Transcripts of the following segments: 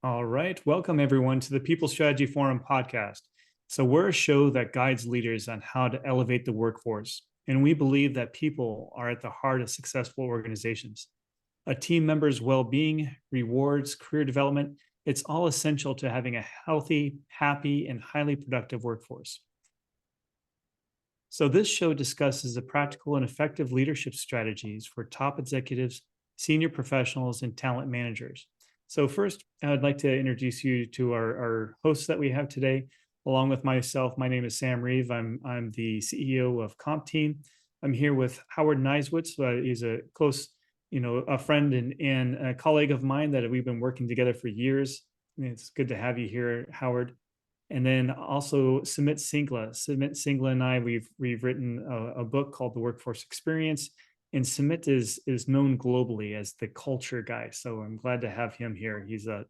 All right. Welcome, everyone, to the People Strategy Forum podcast. So, we're a show that guides leaders on how to elevate the workforce. And we believe that people are at the heart of successful organizations. A team member's well being, rewards, career development, it's all essential to having a healthy, happy, and highly productive workforce. So, this show discusses the practical and effective leadership strategies for top executives, senior professionals, and talent managers. So, first, I'd like to introduce you to our hosts that we have today. Along with myself, my name is Sam Reeve. I'm the CEO of CompTeam. I'm here with Howard Niswitz. He's a close, a friend and a colleague of mine that we've been working together for years. It's good to have you here, Howard. And then also Sumit Singla. Sumit Singla and I, we've written a book called The Workforce Experience. And Sumit is known globally as the culture guy. So I'm glad to have him here. He's a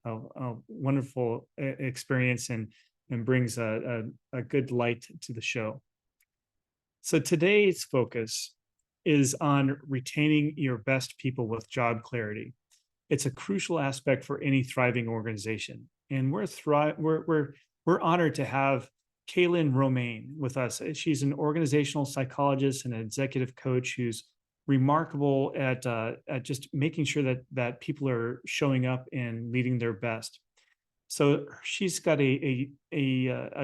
wonderful experience and brings a good light to the show. So today's focus is on retaining your best people with job clarity. It's a crucial aspect for any thriving organization. And we're honored to have Kalyn Romaine with us. She's an organizational psychologist and an executive coach who's remarkable at just making sure that people are showing up and leading their best. So she's got a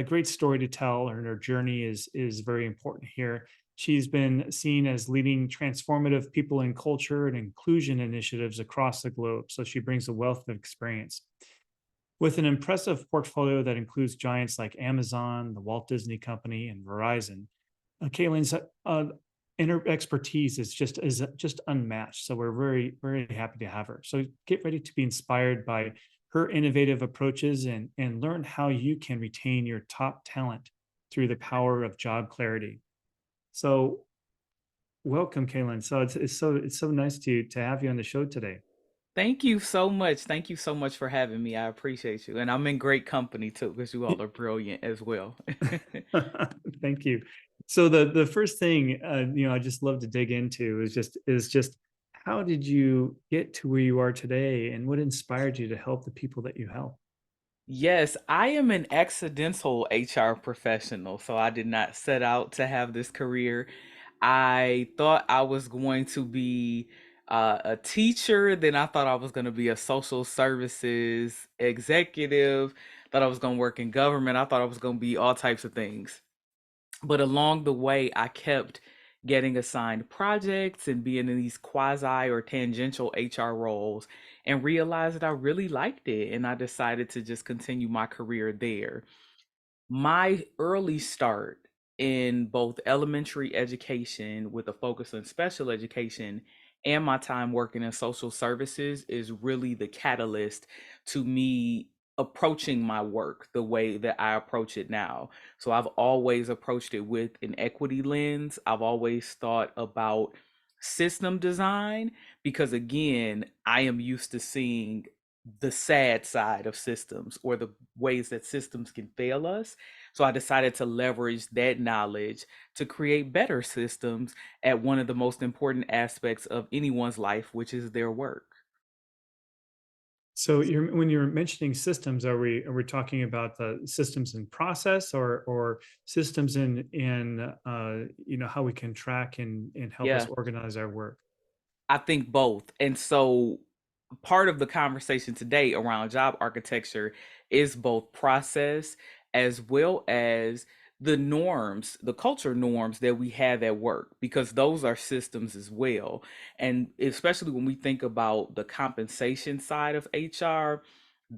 great story to tell, and her journey is very important here. She's been seen as leading transformative people and culture and inclusion initiatives across the globe. So she brings a wealth of experience. With an impressive portfolio that includes giants like Amazon, the Walt Disney Company, and Verizon, Kalyn's and her expertise is just unmatched. So we're very happy to have her. So get ready to be inspired by her innovative approaches and learn how you can retain your top talent through the power of job clarity. So welcome, Kalyn. So it's so nice to have you on the show today. Thank you so much. Thank you so much for having me. I appreciate you. And I'm in great company too, because you all are brilliant as well. Thank you. So the first thing I just love to dig into is just how did you get to where you are today, and what inspired you to help the people that you help? Yes, I am an accidental HR professional. So I did not set out to have this career. I thought I was going to be a teacher. Then I thought I was going to be a social services executive. Thought I was going to work in government. I thought I was going to be all types of things. But along the way, I kept getting assigned projects and being in these quasi or tangential HR roles and realized that I really liked it. And I decided to just continue my career there. My early start in both elementary education with a focus on special education and my time working in social services is really the catalyst to me approaching my work the way that I approach it now. So I've always approached it with an equity lens. I've always thought about system design because, again, I am used to seeing the sad side of systems or the ways that systems can fail us. So I decided to leverage that knowledge to create better systems at one of the most important aspects of anyone's life, which is their work. So when you're mentioning systems, are we talking about the systems in process or systems in how we can track and help us Yeah, organize our work? I think both. And so part of the conversation today around job architecture is both process as well as the norms, the culture norms that we have at work, because those are systems as well. And especially when we think about the compensation side of HR,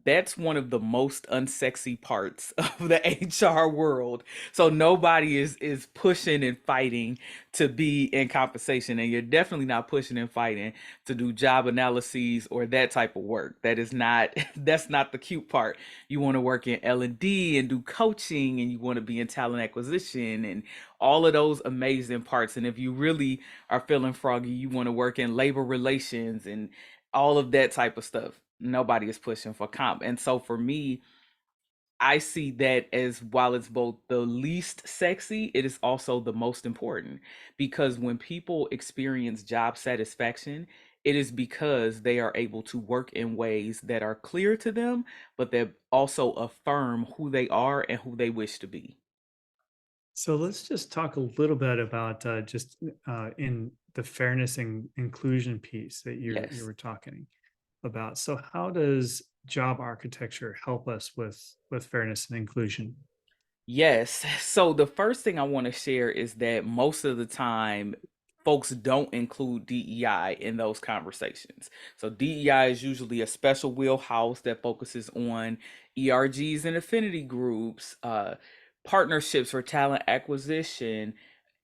that's one of the most unsexy parts of the HR world. So nobody is pushing and fighting to be in compensation, and you're definitely not pushing and fighting to do job analyses or that type of work. That is not that's not the cute part. You want to work in L&D and do coaching, and you want to be in talent acquisition and all of those amazing parts. And if you really are feeling froggy, you want to work in labor relations and all of that type of stuff. Nobody is pushing for comp. And so for me, I see that as, while it's both the least sexy, it is also the most important, because when people experience job satisfaction, it is because they are able to work in ways that are clear to them, but that also affirm who they are and who they wish to be. So let's just talk a little bit about just in the fairness and inclusion piece that you Yes. were talking about. So how does job architecture help us with fairness and inclusion? Yes. So the first thing I want to share is that most of the time, folks don't include DEI in those conversations. So DEI is usually a special wheelhouse that focuses on ERGs and affinity groups, partnerships for talent acquisition,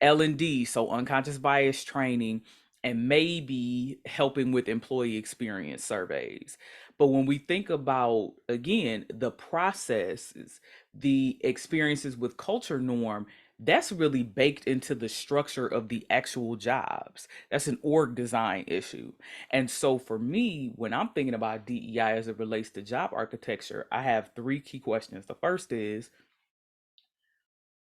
L&D, so unconscious bias training, and maybe helping with employee experience surveys. But when we think about, again, the processes, the experiences with culture norm, that's really baked into the structure of the actual jobs. That's an org design issue. And so for me, when I'm thinking about DEI as it relates to job architecture, I have three key questions. The first is,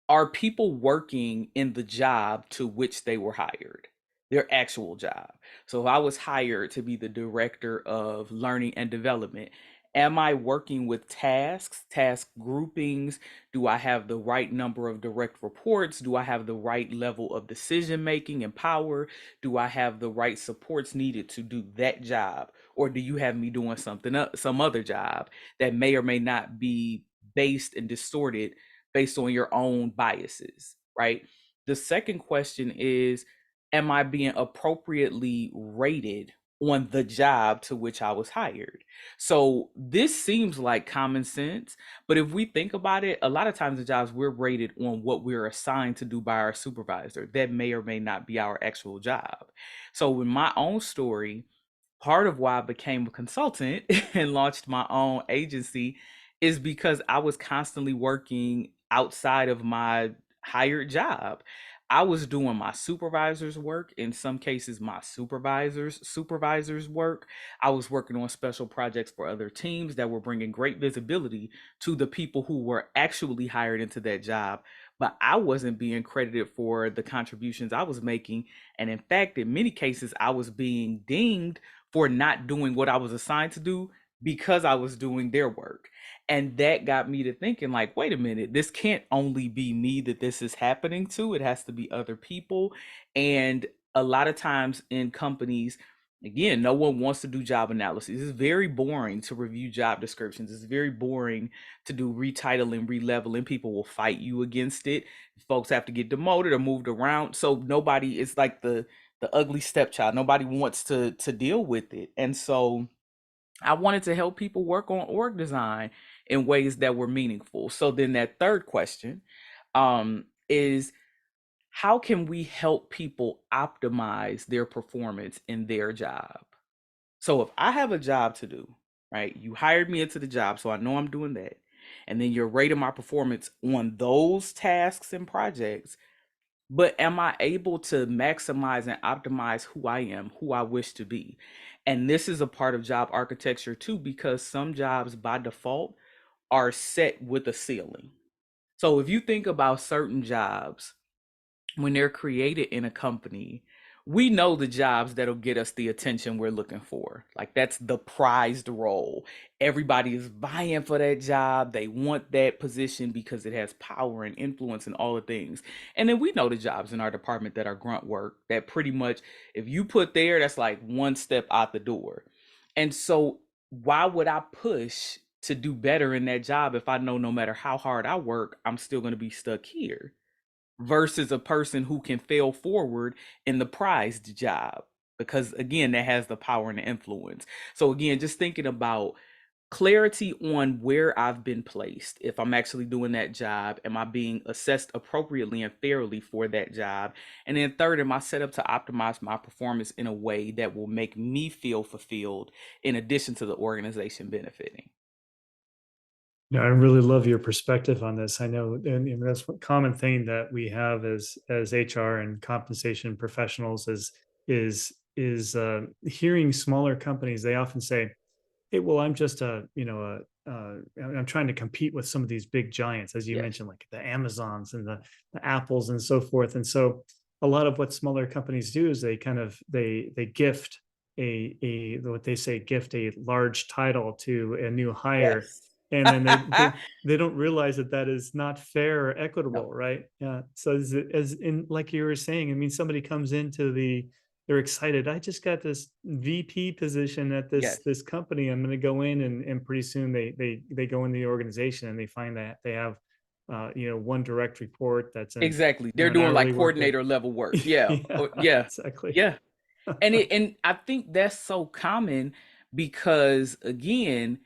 are people working in the job to which they were hired, their actual job? So if I was hired to be the director of learning and development, am I working with tasks, task groupings? Do I have the right number of direct reports? Do I have the right level of decision making and power? Do I have the right supports needed to do that job? Or do you have me doing something else, some other job that may or may not be based and distorted based on your own biases, right? The second question is, am I being appropriately rated on the job to which I was hired? So this seems like common sense, but if we think about it, a lot of times the jobs we're rated on what we're assigned to do by our supervisor. That may or may not be our actual job. So in my own story, part of why I became a consultant and launched my own agency is because I was constantly working outside of my hired job. I was doing my supervisor's work, in some cases, my supervisor's work. I was working on special projects for other teams that were bringing great visibility to the people who were actually hired into that job. But I wasn't being credited for the contributions I was making. And in fact, in many cases, I was being dinged for not doing what I was assigned to do because I was doing their work. And that got me to thinking, like, wait a minute, this can't only be me that this is happening to, it has to be other people. And a lot of times in companies, again, no one wants to do job analysis. It's very boring to review job descriptions. It's very boring to do retitling, releveling. People will fight you against it. Folks have to get demoted or moved around. So nobody, it's like the ugly stepchild. Nobody wants to deal with it. And so I wanted to help people work on org design in ways that were meaningful. So then that third question is, how can we help people optimize their performance in their job? So if I have a job to do, right? You hired me into the job, so I know I'm doing that. And then you're rating my performance on those tasks and projects. But am I able to maximize and optimize who I am, who I wish to be? And this is a part of job architecture too, because some jobs by default are set with a ceiling. So if you think about certain jobs, when they're created in a company, we know the jobs that'll get us the attention we're looking for. Like that's the prized role. Everybody is vying for that job. They want that position because it has power and influence and all the things. And then we know the jobs in our department that are grunt work that pretty much, if you put there, that's like one step out the door. And so why would I push to do better in that job if I know no matter how hard I work, I'm still going to be stuck here? Versus a person who can fail forward in the prized job, because again that has the power and the influence. So again, just thinking about clarity on where I've been placed. If I'm actually doing that job, am I being assessed appropriately and fairly for that job? And then third, am I set up to optimize my performance in a way that will make me feel fulfilled in addition to the organization benefiting? Yeah, I really love your perspective on this. I know, and that's one common thing that we have as HR and compensation professionals is hearing smaller companies. They often say, "Hey, well, I'm just I'm trying to compete with some of these big giants, as you Yes. mentioned, like the Amazons and the Apples and so forth." And so, a lot of what smaller companies do is they kind of they gift. a what they say, gift a large title to a new hire, Yes. and then they don't realize that that is not fair or No. equitable, right? Yeah. So as in like you were saying, I mean, somebody comes into they're excited. I just got this VP position at Yes. this company. I'm going to go in, and pretty soon they go in the organization and they find that they have one direct report that's Exactly. They're an doing like hourly worker. coordinator level work. Yeah. Yeah, Yeah. exactly. Yeah. And I think that's so common because again,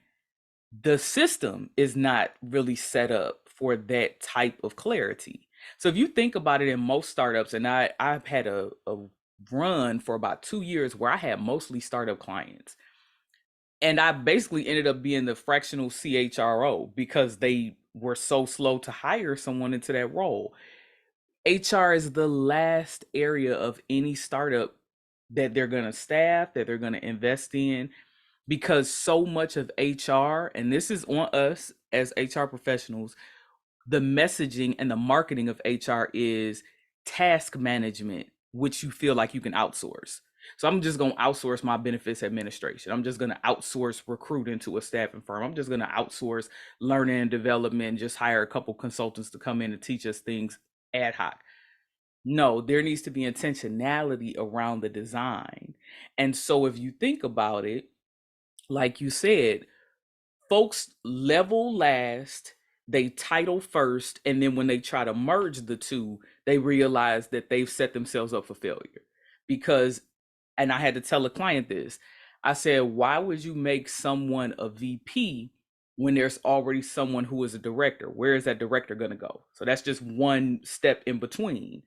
the system is not really set up for that type of clarity. So if you think about it in most startups, and I've had a run for about 2 years where I had mostly startup clients. And I basically ended up being the fractional CHRO because they were so slow to hire someone into that role. HR is the last area of any startup that they're going to staff, that they're going to invest in, because so much of HR, and this is on us as HR professionals, the messaging and the marketing of HR is task management, which you feel like you can outsource. So I'm just going to outsource my benefits administration. I'm just going to outsource recruiting to a staffing firm. I'm just going to outsource learning and development, just hire a couple consultants to come in and teach us things ad hoc. No, there needs to be intentionality around the design. And so if you think about it, like you said, folks level last, they title first, and then when they try to merge the two, they realize that they've set themselves up for failure. Because, and I had to tell a client this, I said, why would you make someone a VP when there's already someone who is a director? Where is that director going to go? So that's just one step in between.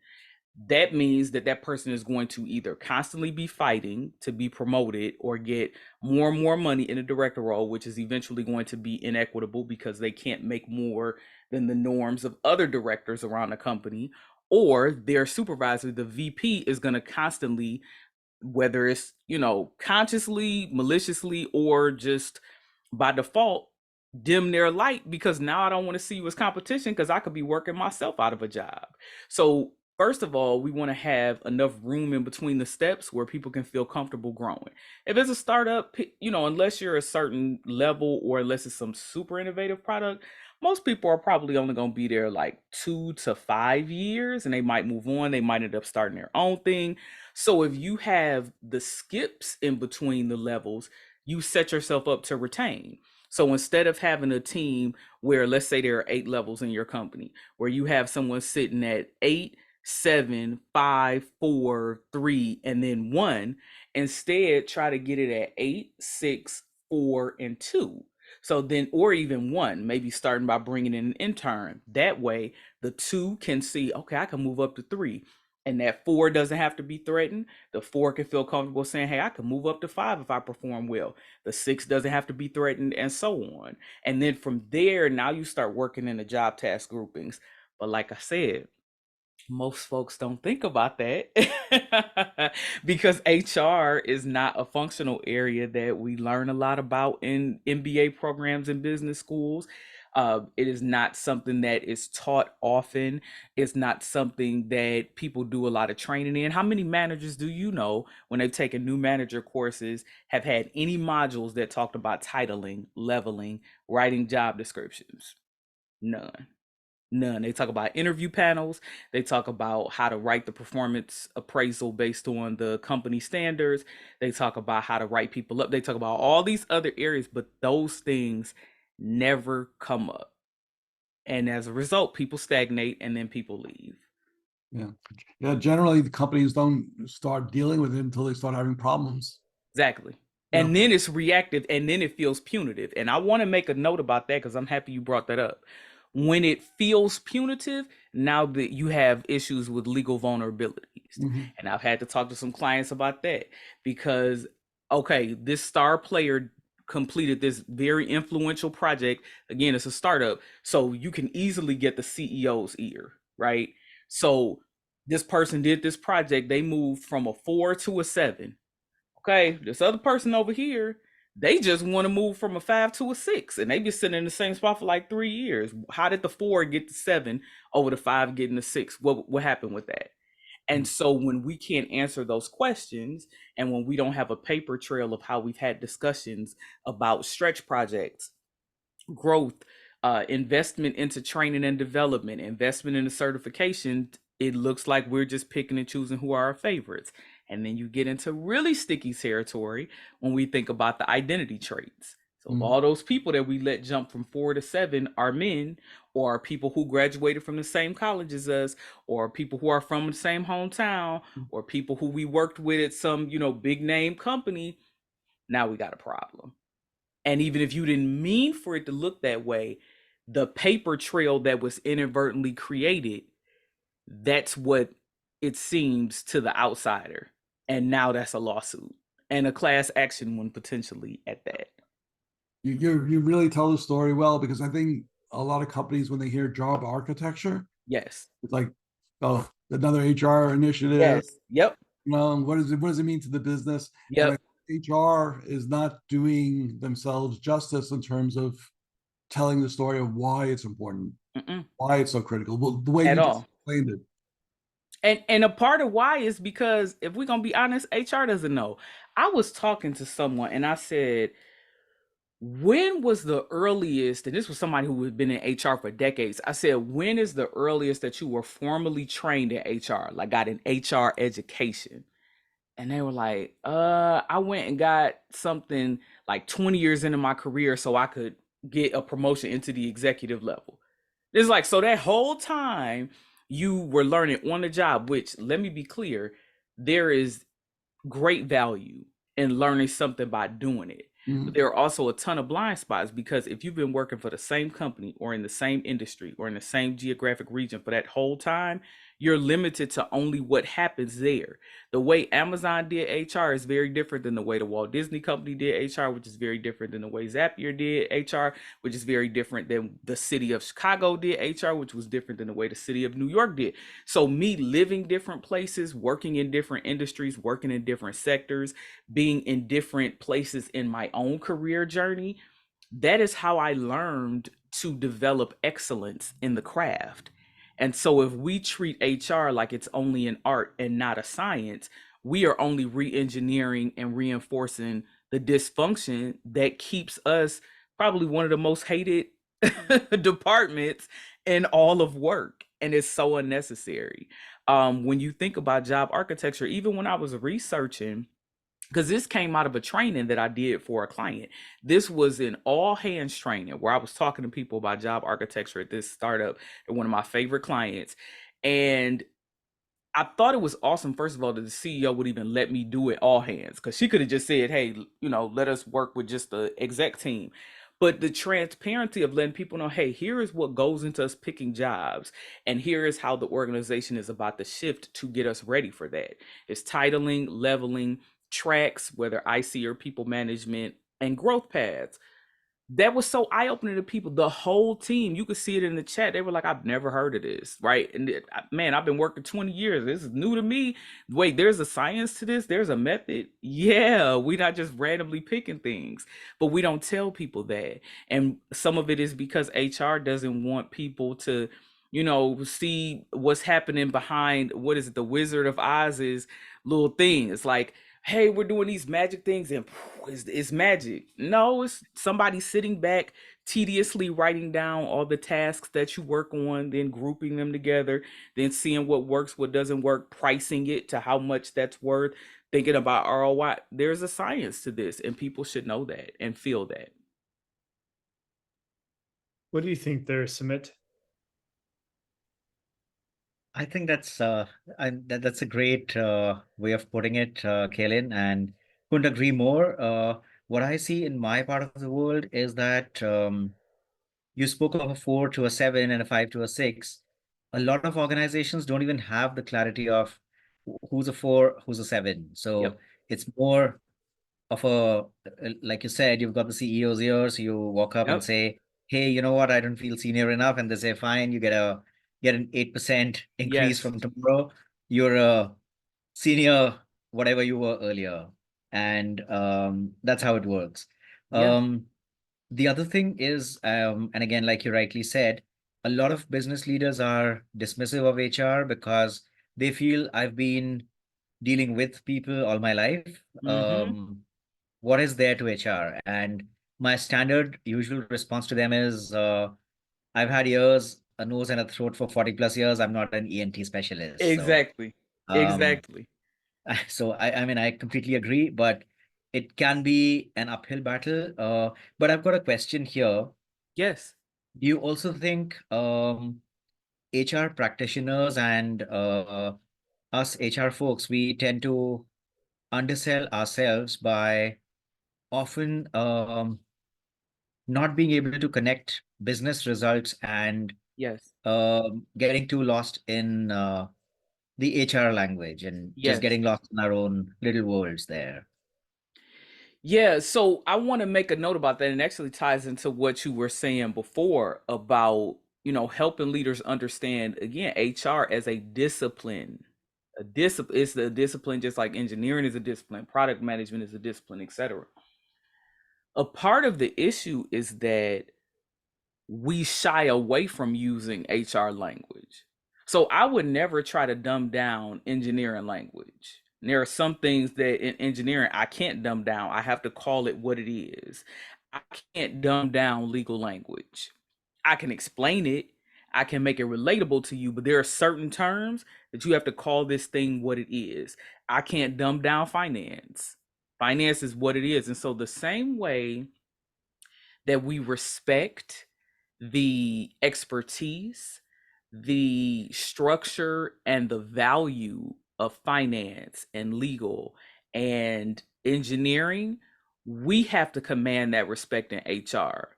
That means that that person is going to either constantly be fighting to be promoted or get more and more money in a director role, which is eventually going to be inequitable because they can't make more than the norms of other directors around the company, or their supervisor, the VP, is going to constantly, whether it's, consciously, maliciously, or just by default, dim their light because now I don't want to see you as competition because I could be working myself out of a job. So first of all, we want to have enough room in between the steps where people can feel comfortable growing. If it's a startup, unless you're a certain level or unless it's some super innovative product, most people are probably only going to be there like 2 to 5 years and they might move on. They might end up starting their own thing. So if you have the skips in between the levels, you set yourself up to retain. So instead of having a team where, let's say there are 8 levels in your company, where you have someone sitting at 8, 7, 5, 4, 3, and then 1, instead try to get it at 8, 6, 4, and 2. So then, or even 1, maybe starting by bringing in an intern. That way, the 2 can see, okay, I can move up to 3. And that 4 doesn't have to be threatened. The 4 can feel comfortable saying, hey, I can move up to 5 if I perform well. The 6 doesn't have to be threatened, and so on. And then from there, now you start working in the job task groupings. But like I said, most folks don't think about that because HR is not a functional area that we learn a lot about in MBA programs and business schools. It is not something that is taught often. It's not something that people do a lot of training in. How many managers do you know when they've taken new manager courses have had any modules that talked about titling, leveling, writing job descriptions? None. None. They talk about interview panels. They talk about how to write the performance appraisal based on the company standards. They talk about how to write people up. They talk about all these other areas, but those things never come up. And as a result, people stagnate and then people leave. Yeah. Yeah. Generally, the companies don't start dealing with it until they start having problems. Exactly. Yeah. And then it's reactive and then it feels punitive. And I want to make a note about that because I'm happy you brought that up. When it feels punitive, now that you have issues with legal vulnerabilities. Mm-hmm. And I've had to talk to some clients about that because, okay, this star player completed this very influential project. Again, it's a startup. So you can easily get the CEO's ear, right? So this person did this project. They moved from a 4 to a 7. Okay, this other person over here, they just want to move from a 5 to a 6, and they be sitting in the same spot for like 3 years. How did the 4 get to 7 over the 5 getting to 6? What happened with that? And so when we can't answer those questions, and when we don't have a paper trail of how we've had discussions about stretch projects, growth, investment into training and development, investment in the certification, it looks like we're just picking and choosing who are our favorites. And then you get into really sticky territory when we think about the identity traits. So if all those people that we let jump from 4 to 7 are men, or are people who graduated from the same college as us, or people who are from the same hometown, or people who we worked with at some, big name company, now we got a problem. And even if you didn't mean for it to look that way, the paper trail that was inadvertently created, that's what it seems to the outsider. And now that's a lawsuit, and a class action one potentially at that. You really tell the story well, because I think a lot of companies, when they hear job architecture, Yes. it's like, oh, another HR initiative. Yes. Yep. What does it mean to the business? Yep. And HR is not doing themselves justice in terms of telling the story of why it's important, why it's so critical. Well, the way At you just all. explained it. And a part of why is because, if we're gonna be honest, HR doesn't know. I was talking to someone and I said, when was the earliest, and this was somebody who had been in HR for decades. I said, when is the earliest that you were formally trained in HR, like got an HR education? And they were like, I went and got something like 20 years into my career so I could get a promotion into the executive level. It's like, so that whole time you were learning on the job, which, let me be clear, there is great value in learning something by doing it. But there are also a ton of blind spots, because if you've been working for the same company or in the same industry or in the same geographic region for that whole time, you're limited to only what happens there. The way Amazon did HR is very different than the way the Walt Disney Company did HR, which is very different than the way Zapier did HR, which is very different than the city of Chicago did HR, which was different than the way the city of New York did. So me living different places, working in different industries, working in different sectors, being in different places in my own career journey, that is how I learned to develop excellence in the craft. And so if we treat HR like it's only an art and not a science, we are only re-engineering and reinforcing the dysfunction that keeps us probably one of the most hated departments in all of work. And it's so unnecessary. When you think about job architecture, even when I was researching, because this came out of a training that I did for a client. This was an all hands training where I was talking to people about job architecture at this startup and one of my favorite clients. And I thought it was awesome, first of all, that the CEO would even let me do it all hands, because she could have just said, hey, let us work with just the exec team. But the transparency of letting people know, hey, here is what goes into us picking jobs. And here is how the organization is about to shift to get us ready for that. It's titling, leveling, tracks, whether IC or people management, and growth paths. That was so eye-opening to people. The whole team, you could see it in the chat. They were like, I've never heard of this, right? And man, I've been working 20 years. This is new to me. Wait, there's a science to this? There's a method? Yeah, we're not just randomly picking things, but we don't tell people that. And some of it is because HR doesn't want people to, see what's happening behind, what is it, the Wizard of Oz's little thing. It's like, hey, we're doing these magic things and it's magic. No, it's somebody sitting back, tediously writing down all the tasks that you work on, then grouping them together, then seeing what works, what doesn't work, pricing it to how much that's worth, thinking about ROI. There's a science to this, and people should know that and feel that. What do you think there, Sumit? I think that's that's a great way of putting it, Kalyn, and couldn't agree more. What I see in my part of the world is that you spoke of a 4 to a 7 and a 5 to a 6. A lot of organizations don't even have the clarity of who's a 4, who's a 7. So Yep. it's more of a, like you said, you've got the CEO's ear, so you walk up and Yep. say, hey, you know what, I don't feel senior enough. And they say, fine, you get an 8% increase Yes. from tomorrow. You're a senior, whatever you were earlier. And that's how it works. Yeah. The other thing is, and again, like you rightly said, a lot of business leaders are dismissive of HR because they feel I've been dealing with people all my life. What is there to HR? And my standard usual response to them is, I've had ears, a nose, and a throat for 40 plus years. I'm not an ENT specialist. So, Exactly. um, Exactly. so I mean, I completely agree, but it can be an uphill battle. But I've got a question here. Yes. Do you also think HR practitioners and us HR folks, we tend to undersell ourselves by often not being able to connect business results and Yes. getting too lost in the HR language and just Yes. getting lost in our own little worlds there. Yeah, so I want to make a note about that, and it actually ties into what you were saying before about, helping leaders understand again HR as a discipline. A discipline is a discipline just like engineering is a discipline, product management is a discipline, etc. A part of the issue is that we shy away from using HR language. So I would never try to dumb down engineering language. There are some things that in engineering I can't dumb down. I have to call it what it is. I can't dumb down legal language. I can explain it. I can make it relatable to you, but there are certain terms that you have to call this thing what it is. I can't dumb down finance. Finance is what it is. And so the same way that we respect the expertise, the structure, and the value of finance and legal and engineering, we have to command that respect in HR.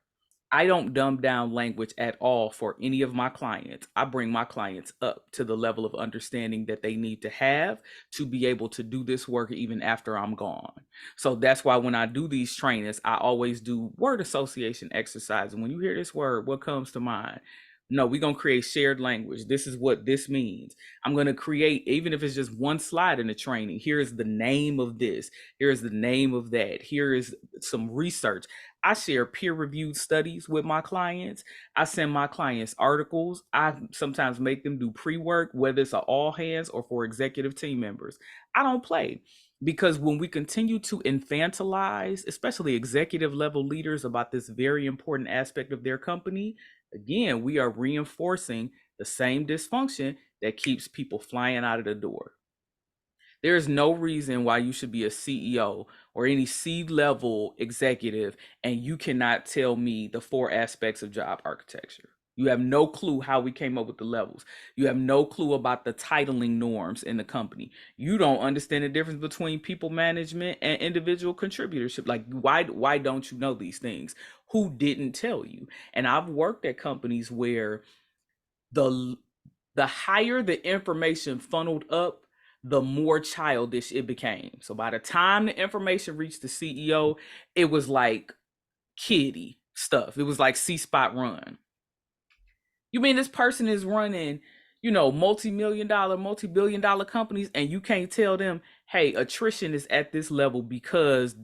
I don't dumb down language at all for any of my clients. I bring my clients up to the level of understanding that they need to have to be able to do this work even after I'm gone. So that's why when I do these trainings, I always do word association exercise. And when you hear this word, what comes to mind? No, we're going to create shared language. This is what this means. I'm going to create, even if it's just one slide in the training, here is the name of this. Here is the name of that. Here is some research. I share peer-reviewed studies with my clients. I send my clients articles. I sometimes make them do pre-work, whether it's an all hands or for executive team members. I don't play because when we continue to infantilize, especially executive level leaders about this very important aspect of their company, again, we are reinforcing the same dysfunction that keeps people flying out of the door. There's no reason why you should be a CEO or any C-level executive and you cannot tell me the 4 aspects of job architecture. You have no clue how we came up with the levels. You have no clue about the titling norms in the company. You don't understand the difference between people management and individual contributorship. Like, why don't you know these things? Who didn't tell you? And I've worked at companies where the higher the information funneled up, the more childish it became. So by the time the information reached the CEO, it was like kiddie stuff. It was like C-Spot run. You mean this person is running, multi-million dollar, multi-billion dollar companies, and you can't tell them, hey, attrition is at this level because ...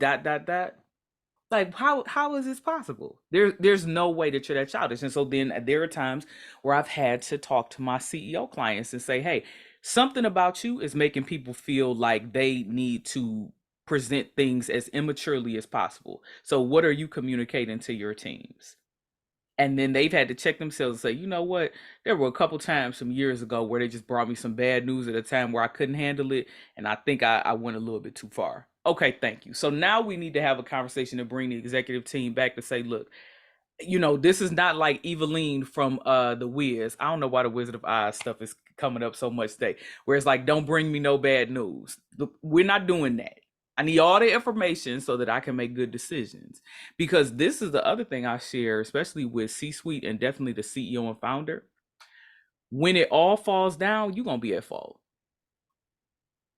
Like how is this possible? There's no way that you're that childish. And so then there are times where I've had to talk to my CEO clients and say, hey, something about you is making people feel like they need to present things as immaturely as possible. So what are you communicating to your teams? And then they've had to check themselves and say, you know what? There were a couple times some years ago where they just brought me some bad news at a time where I couldn't handle it. And I think I went a little bit too far. Okay, thank you. So now we need to have a conversation to bring the executive team back to say, look, this is not like Eveline from The Wiz. I don't know why the Wizard of Oz stuff is coming up so much today, where it's like, don't bring me no bad news. Look, we're not doing that. I need all the information so that I can make good decisions. Because this is the other thing I share, especially with C-suite and definitely the CEO and founder. When it all falls down, you're going to be at fault.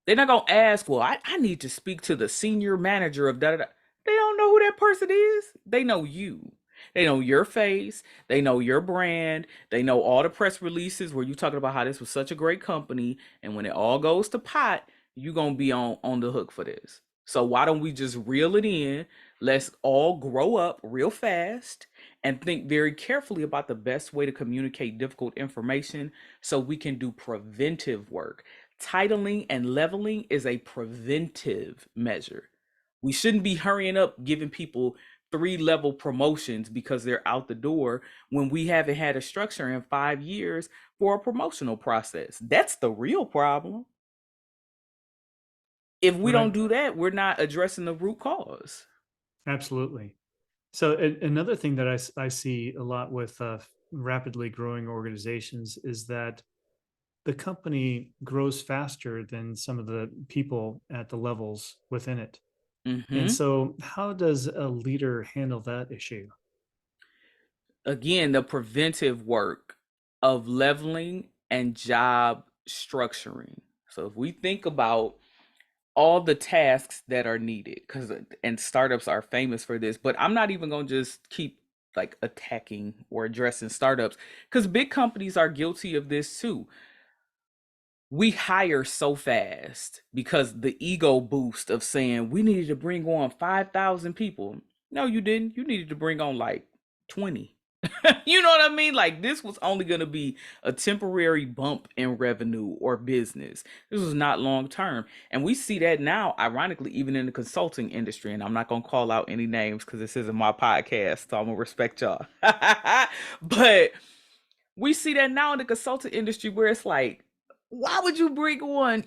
They're not going to ask, well, I need to speak to the senior manager of da da da. They don't know who that person is. They know you. They know your face. They know your brand. They know all the press releases where you're talking about how this was such a great company. And when it all goes to pot, you're going to be on the hook for this. So why don't we just reel it in? Let's all grow up real fast and think very carefully about the best way to communicate difficult information so we can do preventive work. Titling and leveling is a preventive measure. We shouldn't be hurrying up giving people 3-level promotions because they're out the door when we haven't had a structure in 5 years for a promotional process. That's the real problem. If we don't do that, we're not addressing the root cause. Absolutely. So another thing that I see a lot with rapidly growing organizations is that the company grows faster than some of the people at the levels within it. And so how does a leader handle that issue? Again, the preventive work of leveling and job structuring. So if we think about all the tasks that are needed, and startups are famous for this, but I'm not even going to just keep like attacking or addressing startups, because big companies are guilty of this too. We hire so fast because the ego boost of saying we needed to bring on 5,000 people. No, you didn't. You needed to bring on like 20. You know what I mean? Like, this was only going to be a temporary bump in revenue or business. This was not long term. And we see that now, ironically, even in the consulting industry. And I'm not going to call out any names because this isn't my podcast, so I'm going to respect y'all. But we see that now in the consulting industry where it's like, why would you bring on,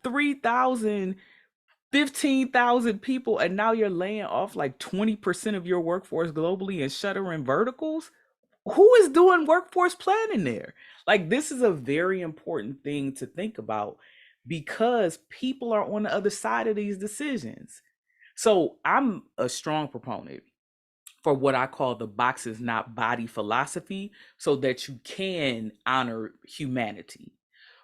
3,000, 15,000 people, and now you're laying off like 20% of your workforce globally and shuttering verticals? Who is doing workforce planning there? Like, this is a very important thing to think about because people are on the other side of these decisions. So I'm a strong proponent for what I call the boxes not body philosophy, so that you can honor humanity.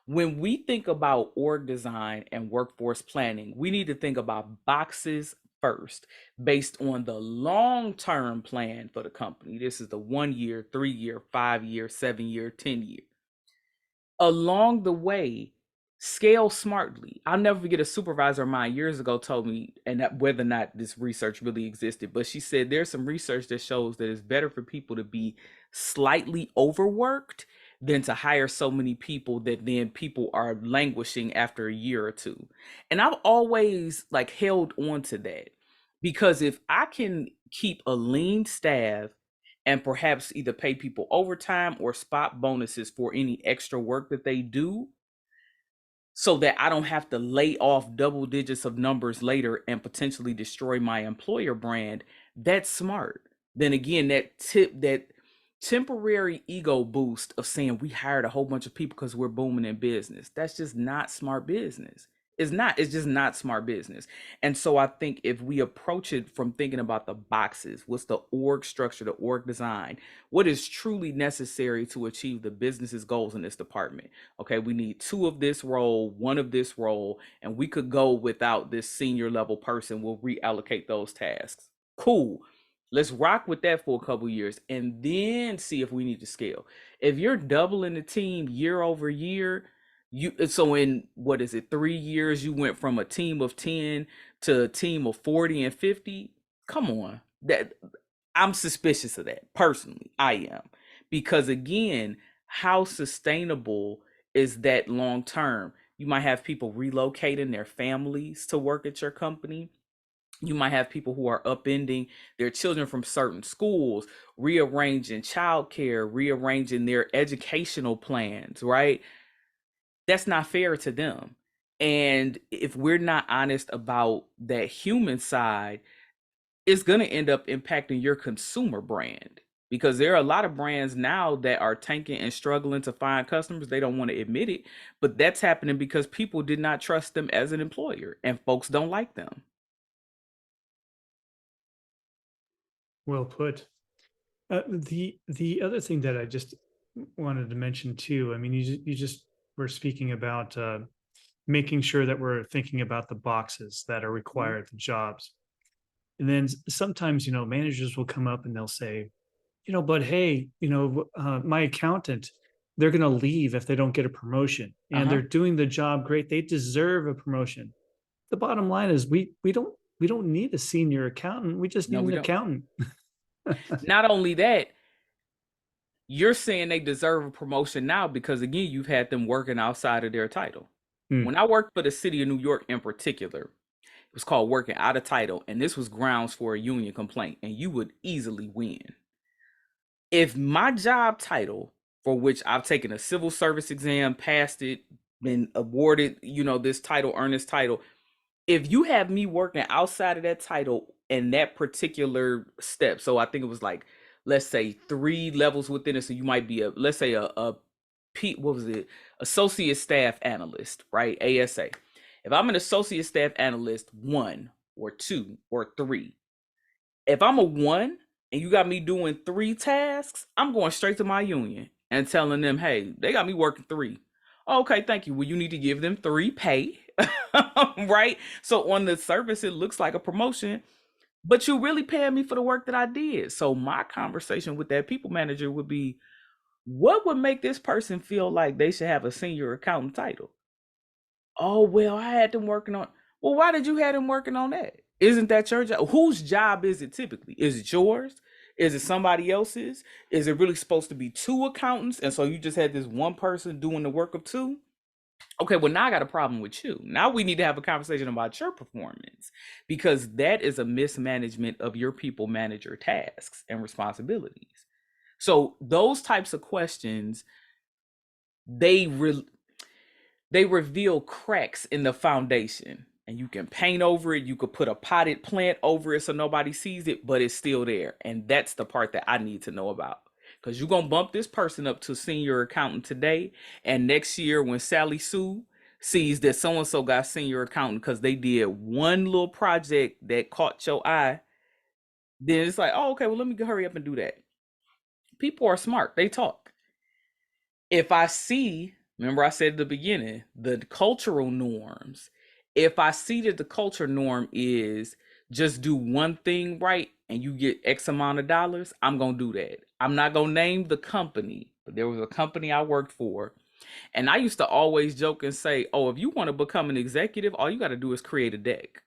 When we think about org design and workforce planning, we need to think about boxes first based on the long-term plan for the company. This is the 1 year, 3 year, 5 year, 7 year, 10 year. Along the way, scale smartly. I'll never forget, a supervisor of mine years ago told me, and that whether or not this research really existed, but she said there's some research that shows that it's better for people to be slightly overworked than to hire so many people that then people are languishing after a year or two. And I've always like held on to that, because if I can keep a lean staff and perhaps either pay people overtime or spot bonuses for any extra work that they do, so that I don't have to lay off double digits of numbers later and potentially destroy my employer brand, that's smart. Then again, that temporary ego boost of saying we hired a whole bunch of people because we're booming in business, that's just not smart business. It's just not smart business. And so I think if we approach it from thinking about the boxes, what's the org structure, the org design, what is truly necessary to achieve the business's goals in this department. Okay, we need 2 of this role, 1 of this role, and we could go without this senior level person. We'll reallocate those tasks. Cool. Let's rock with that for a couple years and then see if we need to scale. If you're doubling the team year over year, so in, what is it, 3 years, you went from a team of 10 to a team of 40 and 50. Come on. That, I'm suspicious of that. Personally, I am. Because again, how sustainable is that long term? You might have people relocating their families to work at your company. You might have people who are upending their children from certain schools, rearranging childcare, rearranging their educational plans, right? That's not fair to them. And if we're not honest about that human side, it's going to end up impacting your consumer brand, because there are a lot of brands now that are tanking and struggling to find customers. They don't want to admit it, but that's happening because people did not trust them as an employer and folks don't like them. Well put. The other thing that I just wanted to mention too, I mean, you just were speaking about making sure that we're thinking about the boxes that are required, the jobs. And then sometimes, managers will come up and they'll say, but hey, my accountant, they're going to leave if they don't get a promotion, and they're doing the job great. They deserve a promotion. The bottom line is we don't need a senior accountant. We just need No, we an don't. accountant. Not only that, you're saying they deserve a promotion now because again, you've had them working outside of their title. When I worked for the city of New York in particular, it was called working out of title, and this was grounds for a union complaint, and you would easily win. If my job title, for which I've taken a civil service exam, passed it, been awarded, this title, earned this title, if you have me working outside of that title and that particular step, so I think it was like, let's say 3 levels within it. So you might be associate staff analyst, right? ASA. If I'm an associate staff analyst 1 or 2 or 3, if I'm a 1 and you got me doing 3 tasks, I'm going straight to my union and telling them, hey, they got me working 3. Okay, thank you. Well, you need to give them 3 pay, right? So on the surface, it looks like a promotion, but you really paying me for the work that I did. So my conversation with that people manager would be, what would make this person feel like they should have a senior accountant title? Oh, well, I had them working on. Well, why did you have them working on that? Isn't that your job? Whose job is it typically? Is it yours? Is it somebody else's? Is it really supposed to be 2 accountants? And so you just had this one person doing the work of 2? Okay, well, now I got a problem with you. Now we need to have a conversation about your performance, because that is a mismanagement of your people manager tasks and responsibilities. So those types of questions, they reveal cracks in the foundation, and you can paint over it. You could put a potted plant over it so nobody sees it, but it's still there. And that's the part that I need to know about, because you're going to bump this person up to senior accountant today. And next year, when Sally Sue sees that so-and-so got senior accountant because they did one little project that caught your eye, then it's like, oh, okay, well, let me hurry up and do that. People are smart. They talk. If I see, remember I said at the beginning, the cultural norms, if I see that the culture norm is just do one thing right and you get X amount of dollars, I'm going to do that. I'm not going to name the company, but there was a company I worked for. And I used to always joke and say, oh, if you want to become an executive, all you got to do is create a deck.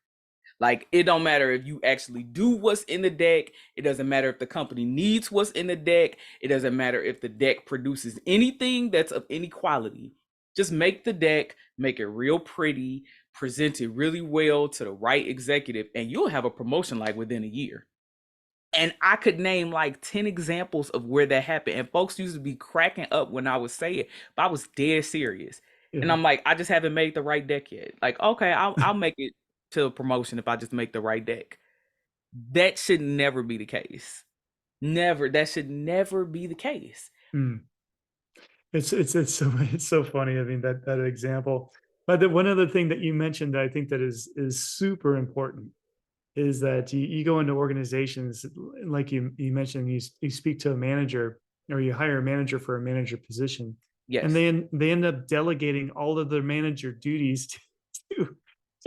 Like, it don't matter if you actually do what's in the deck. It doesn't matter if the company needs what's in the deck. It doesn't matter if the deck produces anything that's of any quality. Just make the deck, make it real pretty, present it really well to the right executive, and you'll have a promotion like within a year. And I could name like 10 examples of where that happened. And folks used to be cracking up when I would say it, but I was dead serious. Yeah. And I'm like, I just haven't made the right deck yet. Like, okay, I'll make it to a promotion if I just make the right deck. That should never be the case. Never. That should never be the case. It's so funny. I mean, that example. But one other thing that you mentioned that I think that is super important is that you go into organizations, like you mentioned, you speak to a manager, or you hire a manager for a manager position. Yes. And they end up delegating all of their manager duties to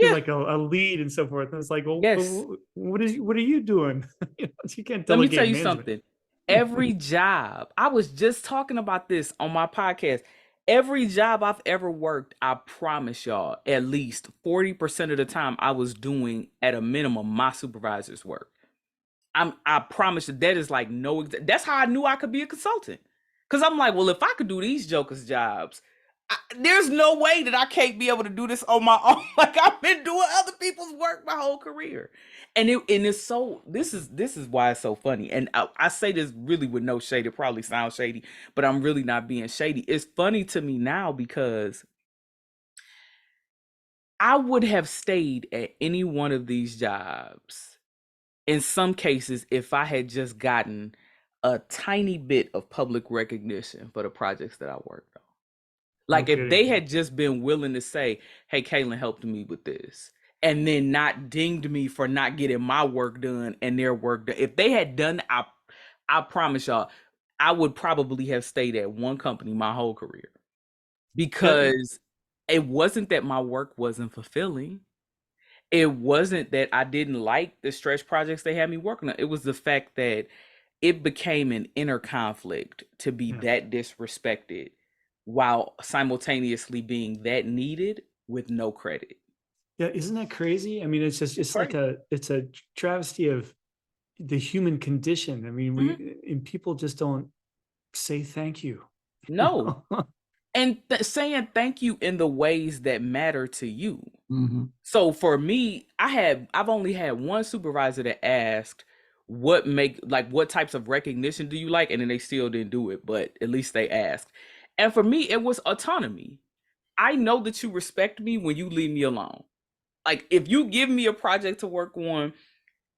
like a lead and so forth. And it's like, well, yes. What are you doing? You can't delegate. Let me tell you something. Every job, I was just talking about this on my podcast. Every job I've ever worked, I promise y'all, at least 40% of the time I was doing at a minimum my supervisor's work. I promise you that is like that's how I knew I could be a consultant. Because I'm like, well, if I could do these jokers' jobs, there's no way that I can't be able to do this on my own. Like, I've been doing other people's work my whole career. And it's so, this is why it's so funny. And I say this really with no shade. It probably sounds shady, but I'm really not being shady. It's funny to me now because I would have stayed at any one of these jobs in some cases if I had just gotten a tiny bit of public recognition for the projects that I worked on. Like, if they had just been willing to say, hey, Kalyn helped me with this, and then not dinged me for not getting my work done and their work done. If they had done, I promise y'all, I would probably have stayed at one company my whole career, because it wasn't that my work wasn't fulfilling. It wasn't that I didn't like the stretch projects they had me working on. It was the fact that it became an inner conflict to be that disrespected while simultaneously being that needed with no credit. Yeah, isn't that crazy? I mean, it's like it's a travesty of the human condition. I mean, and people just don't say thank you. No. and saying thank you in the ways that matter to you. Mm-hmm. So for me, I've only had one supervisor that asked what types of recognition do you like, and then they still didn't do it, but at least they asked. And for me, it was autonomy. I know that you respect me when you leave me alone. Like if you give me a project to work on,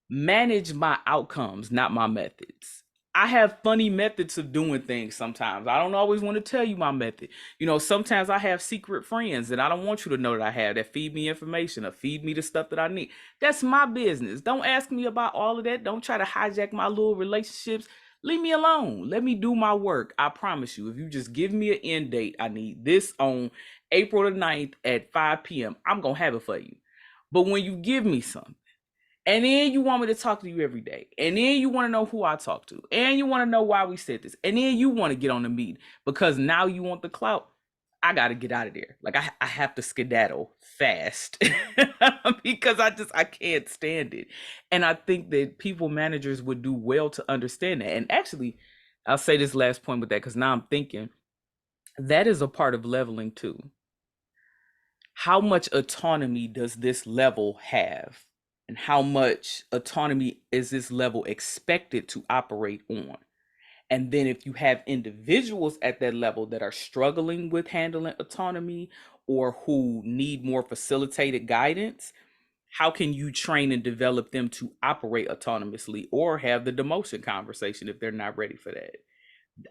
manage my outcomes, not my methods. I have funny methods of doing things sometimes. I don't always want to tell you my method. You know, sometimes I have secret friends that I don't want you to know that I have that feed me information or feed me the stuff that I need. That's my business. Don't ask me about all of that. Don't try to hijack my little relationships. Leave me alone. Let me do my work. I promise you, if you just give me an end date, I need this on April the 9th at 5 p.m., I'm going to have it for you. But when you give me something, and then you want me to talk to you every day. And then you want to know who I talk to. And you want to know why we said this. And then you want to get on the meeting because now you want the clout. I got to get out of there. Like I have to skedaddle fast because I can't stand it. And I think that people managers would do well to understand that. And actually, I'll say this last point with that because now I'm thinking that is a part of leveling too. How much autonomy does this level have? And how much autonomy is this level expected to operate on? And then if you have individuals at that level that are struggling with handling autonomy or who need more facilitated guidance, how can you train and develop them to operate autonomously or have the demotion conversation if they're not ready for that?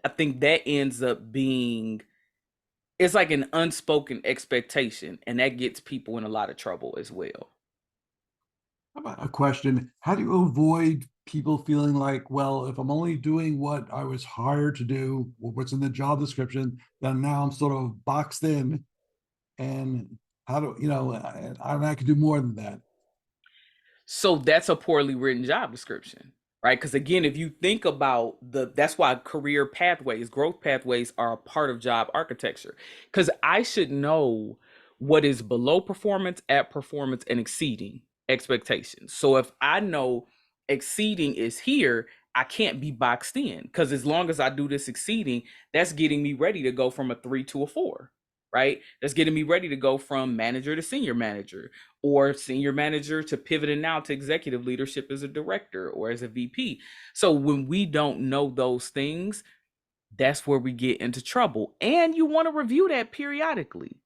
I think that ends up being, it's like an unspoken expectation, and that gets people in a lot of trouble as well. How about a question? How do you avoid people feeling like, well, if I'm only doing what I was hired to do, or what's in the job description, then now I'm sort of boxed in, and how do I can do more than that. So that's a poorly written job description, right? Because again, if you think about that's why career pathways, growth pathways are a part of job architecture. Because I should know what is below performance, at performance, and exceeding expectations. So if I know exceeding is here, I can't be boxed in because as long as I do this exceeding, that's getting me ready to go from a 3 to a 4, right? That's getting me ready to go from manager to senior manager or senior manager to pivoting now to executive leadership as a director or as a VP. So when we don't know those things, that's where we get into trouble. And you want to review that periodically.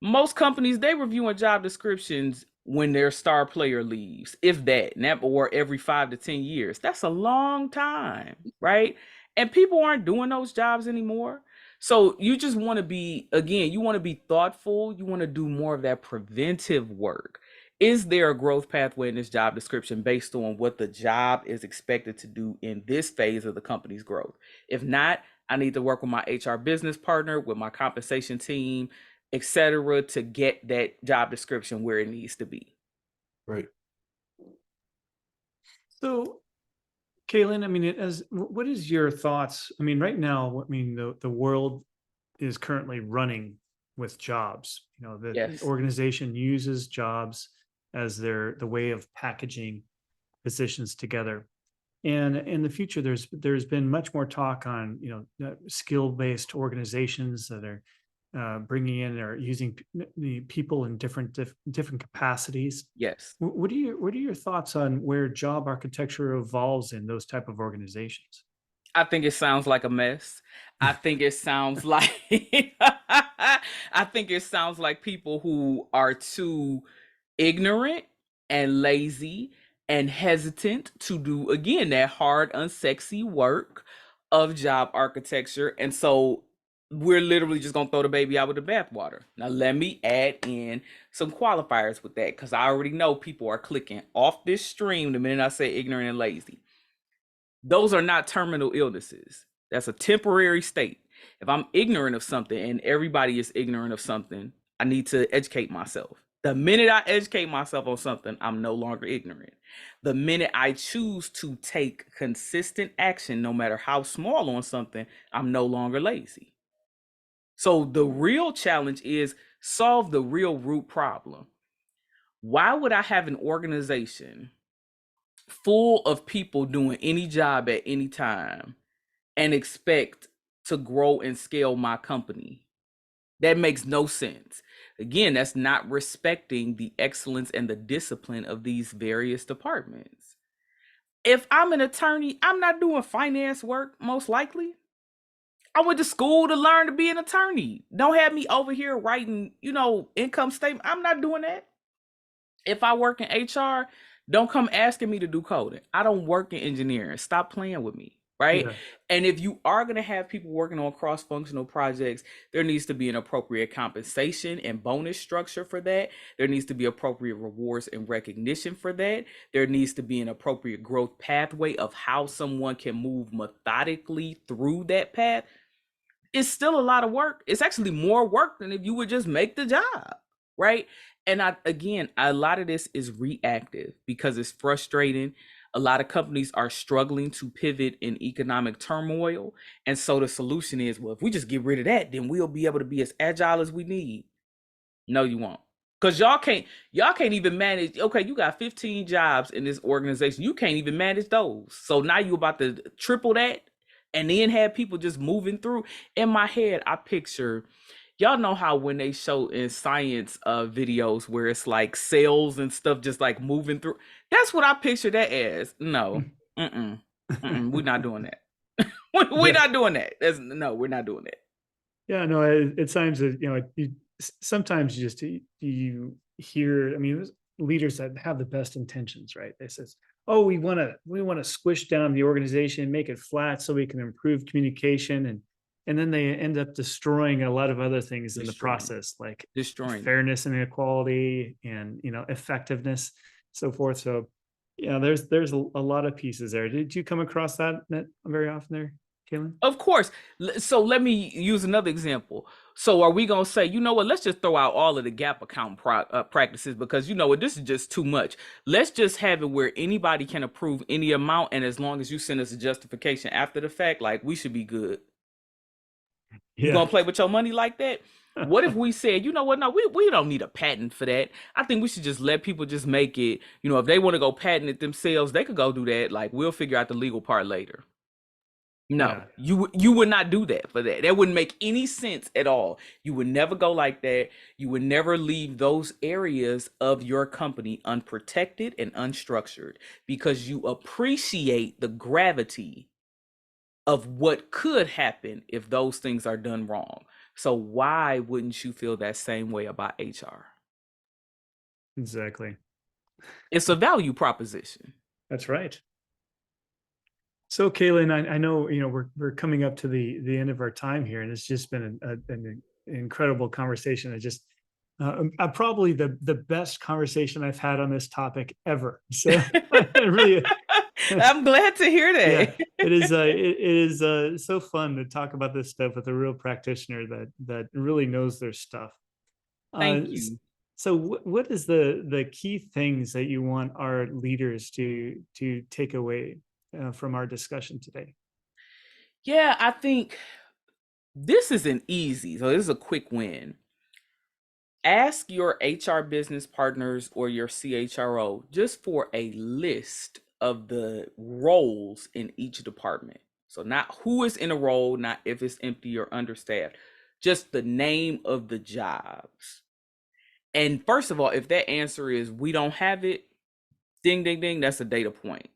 Most companies, they reviewing job descriptions when their star player leaves, if that, or every 5 to 10 years. That's a long time, right? And people aren't doing those jobs anymore. So you just want to be, again, you want to be thoughtful. You want to do more of that preventive work. Is there a growth pathway in this job description based on what the job is expected to do in this phase of the company's growth? If not, I need to work with my HR business partner, with my compensation team, etc., to get that job description where it needs to be. Right. So, Kalyn, I mean, what is your thoughts? I mean, right now, I mean, the world is currently running with jobs. You know, the organization uses jobs as the way of packaging positions together. And in the future, there's been much more talk on skill-based organizations that are bringing in or using the people in different capacities. Yes. What are your thoughts on where job architecture evolves in those type of organizations? I think it sounds like a mess. I think it sounds like I think it sounds like people who are too ignorant and lazy and hesitant to do, again, that hard, unsexy work of job architecture. And so we're literally just gonna throw the baby out with the bathwater. Now let me add in some qualifiers with that, because I already know people are clicking off this stream the minute I say ignorant and lazy. Those are not terminal illnesses. That's a temporary state. If I'm ignorant of something, and everybody is ignorant of something, I need to educate myself. The minute I educate myself on something, I'm no longer ignorant. The minute I choose to take consistent action, no matter how small, on something, I'm no longer lazy. So the real challenge is solve the real root problem. Why would I have an organization full of people doing any job at any time and expect to grow and scale my company That makes no sense. Again, that's not respecting the excellence and the discipline of these various departments. If I'm an attorney, I'm not doing finance work, most likely. I went to school to learn to be an attorney. Don't have me over here writing, income statement. I'm not doing that. If I work in HR, don't come asking me to do coding. I don't work in engineering. Stop playing with me, right? Yeah. And if you are going to have people working on cross-functional projects, there needs to be an appropriate compensation and bonus structure for that. There needs to be appropriate rewards and recognition for that. There needs to be an appropriate growth pathway of how someone can move methodically through that path. It's still a lot of work. It's actually more work than if you would just make the job, right? And a lot of this is reactive because it's frustrating. A lot of companies are struggling to pivot in economic turmoil. And so the solution is, well, if we just get rid of that, then we'll be able to be as agile as we need. No, you won't. Because y'all can't even manage. Okay, you got 15 jobs in this organization. You can't even manage those. So now you about to triple that and then have people just moving through. In my head, I picture, y'all know how when they show in science videos where it's like cells and stuff just like moving through. That's what I picture that as. No, we're not doing that. We're not doing that. We're not doing that. Yeah, no, it times sometimes you hear, I mean, there's leaders that have the best intentions, right? They says, oh, we want to squish down the organization, make it flat so we can improve communication, and then they end up destroying a lot of other things in the process, like Destroying fairness and equality and effectiveness, so forth. So yeah, there's a lot of pieces there. Did you come across that very often there, Kalyn? Of course. So let me use another example. So are we going to say, you know what, let's just throw out all of the gap account practices because you know what, this is just too much. Let's just have it where anybody can approve any amount. And as long as you send us a justification after the fact, like we should be good. You going to play with your money like that? What if we said, you know what, no, we don't need a patent for that. I think we should just let people just make it, if they want to go patent it themselves, they could go do that. Like we'll figure out the legal part later. No, Yeah. you would not do that for that. That wouldn't make any sense at all. You would never go like that. You would never leave those areas of your company unprotected and unstructured because you appreciate the gravity of what could happen if those things are done wrong. So why wouldn't you feel that same way about HR? Exactly. It's a value proposition. That's right. So, Kalyn, I know we're coming up to the end of our time here, and it's just been an incredible conversation. Probably the best conversation I've had on this topic ever. So, really, I'm glad to hear that. Yeah, it is so fun to talk about this stuff with a real practitioner that really knows their stuff. Thank you. So, what is the key things that you want our leaders to take away from our discussion today? Yeah, I think this isn't easy. So this is a quick win. Ask your HR business partners or your CHRO just for a list of the roles in each department. So not who is in a role, not if it's empty or understaffed, just the name of the jobs. And first of all, if that answer is we don't have it, ding, ding, ding, that's a data point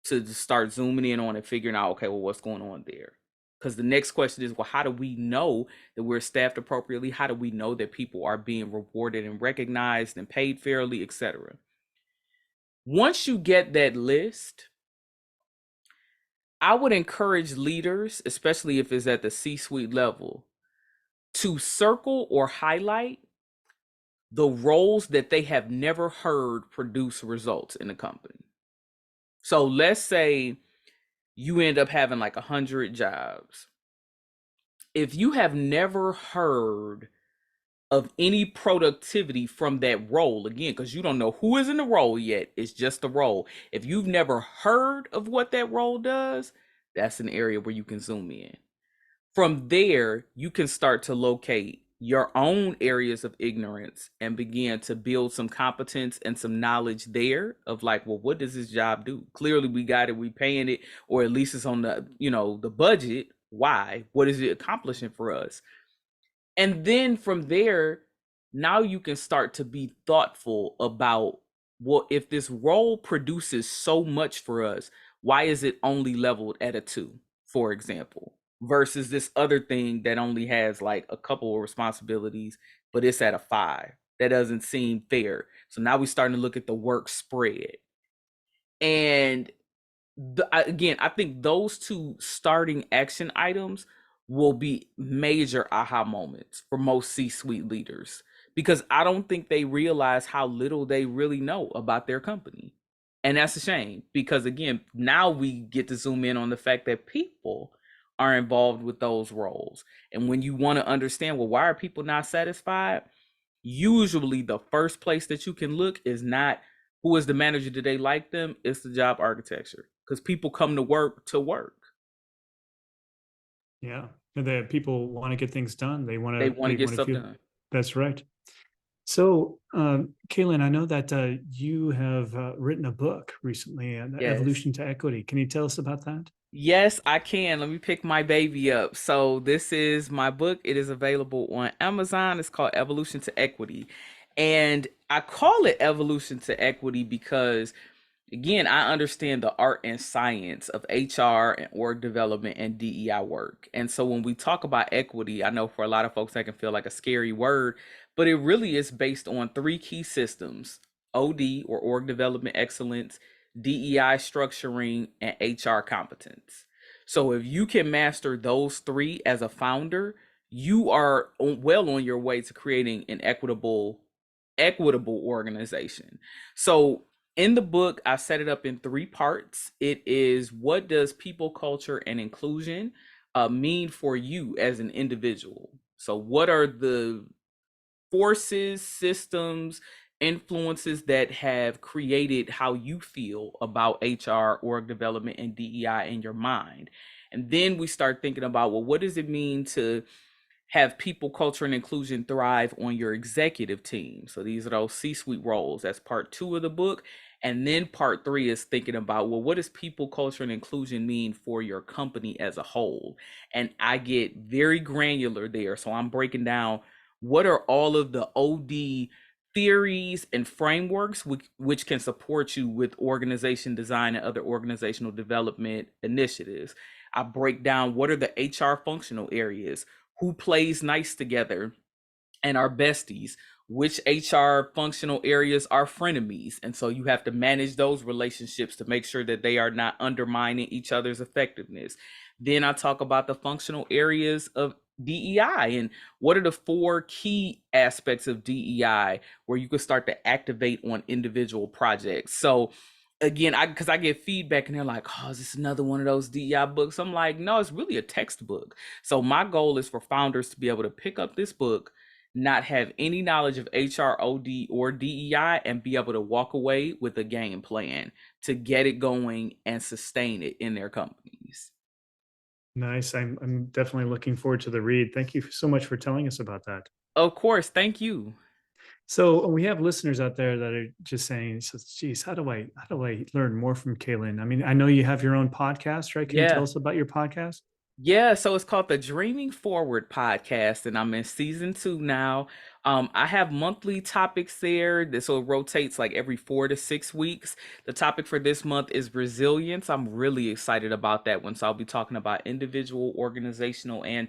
to just start zooming in on and figuring out, okay, well, what's going on there? Because the next question is, well, how do we know that we're staffed appropriately? How do we know that people are being rewarded and recognized and paid fairly, etc.? Once you get that list, I would encourage leaders, especially if it's at the C-suite level, to circle or highlight the roles that they have never heard produce results in the company. So let's say you end up having like 100 jobs. If you have never heard of any productivity from that role, again, because you don't know who is in the role yet, it's just the role. If you've never heard of what that role does, that's an area where you can zoom in. From there, you can start to locate your own areas of ignorance and begin to build some competence and some knowledge there of like, well, what does this job do? Clearly we got it, we paying it, or at least it's on the, the budget. Why? What is it accomplishing for us? And then from there, now you can start to be thoughtful about, well, if this role produces so much for us, why is it only leveled at a 2, for example, versus this other thing that only has like a couple of responsibilities, but it's at a 5? That doesn't seem fair. So now we're starting to look at the work spread. And again, I think those two starting action items will be major aha moments for most C-suite leaders, because I don't think they realize how little they really know about their company. And that's a shame, because again, now we get to zoom in on the fact that people are involved with those roles. And when you want to understand, well, why are people not satisfied? Usually the first place that you can look is not who is the manager, do they like them? It's the job architecture, because people come to work to work. Yeah. And that people want to get things done. They want to get stuff feel done. that's right. So, Kalyn, I know that you have written a book recently, The Yes. Evolution to Equity. Can you tell us about that? Yes, I can. Let me pick my baby up. So this is my book. It is available on Amazon. It's called Evolution to Equity. And I call it Evolution to Equity because, again, I understand the art and science of HR and org development and DEI work. And so when we talk about equity, I know for a lot of folks that can feel like a scary word, but it really is based on 3 key systems: OD, or org development excellence, DEI structuring, and HR competence. So if you can master those 3 as a founder, you are well on your way to creating an equitable organization. So in the book, I set it up in 3 parts. It is, what does people, culture, and inclusion mean for you as an individual? So what are the forces, systems, influences that have created how you feel about HR, org development, and DEI in your mind? And then we start thinking about, well, what does it mean to have people, culture, and inclusion thrive on your executive team? So these are those C-suite roles. That's part 2 of the book. And then part 3 is thinking about, well, what does people, culture, and inclusion mean for your company as a whole? And I get very granular there. So I'm breaking down, what are all of the OD theories and frameworks which can support you with organization design and other organizational development initiatives. I break down, what are the HR functional areas, who plays nice together and are besties, which HR functional areas are frenemies. And so you have to manage those relationships to make sure that they are not undermining each other's effectiveness. Then I talk about the functional areas of DEI and what are the 4 key aspects of DEI where you can start to activate on individual projects. So again, because I get feedback and they're like, oh, is this another one of those DEI books? I'm like, no, it's really a textbook. So my goal is for founders to be able to pick up this book, not have any knowledge of HR, OD, or DEI, and be able to walk away with a game plan to get it going and sustain it in their companies. Nice. I'm definitely looking forward to the read. Thank you so much for telling us about that. Of course, thank you. So we have listeners out there that are just saying, so, geez, how do I learn more from Kalyn? I mean, I know you have your own podcast, right? Can you tell Yeah. us about your podcast? Yeah, so it's called the Dreaming Forward podcast, and I'm in season 2 now. I have monthly topics there. So it rotates like every 4 to 6 weeks. The topic for this month is resilience. I'm really excited about that one. So I'll be talking about individual, organizational, and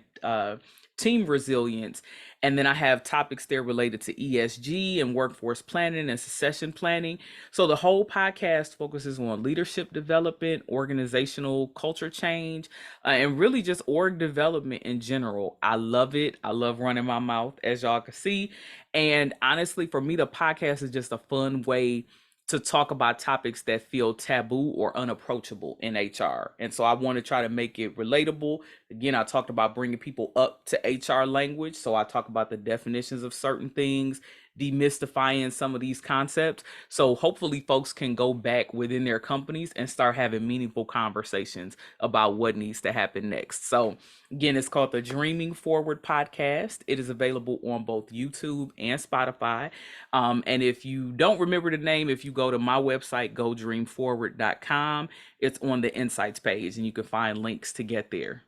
team resilience. And then I have topics there related to ESG and workforce planning and succession planning. So the whole podcast focuses on leadership development, organizational culture change, and really just org development in general. I love it. I love running my mouth, as y'all can see. And honestly, for me, the podcast is just a fun way to talk about topics that feel taboo or unapproachable in HR. And so I want to try to make it relatable. Again, I talked about bringing people up to HR language. So I talk about the definitions of certain things, demystifying some of these concepts. So hopefully folks can go back within their companies and start having meaningful conversations about what needs to happen next. So again, it's called the Dreaming Forward podcast. It is available on both YouTube and Spotify. And if you don't remember the name, if you go to my website, godreamforward.com, it's on the insights page and you can find links to get there.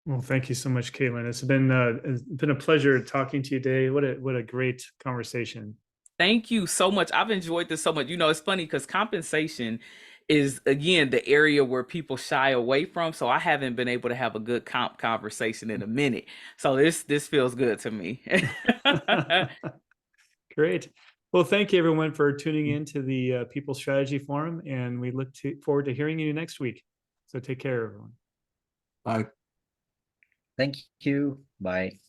Well, thank you so much, Caitlin. It's been a pleasure talking to you today. What a great conversation. Thank you so much. I've enjoyed this so much. You know, it's funny because compensation is again the area where people shy away from. So I haven't been able to have a good conversation in a minute. So this feels good to me. Great. Well, thank you everyone for tuning in to the People Strategy Forum, and we look forward to hearing you next week. So take care, everyone. Bye. Thank you. Bye.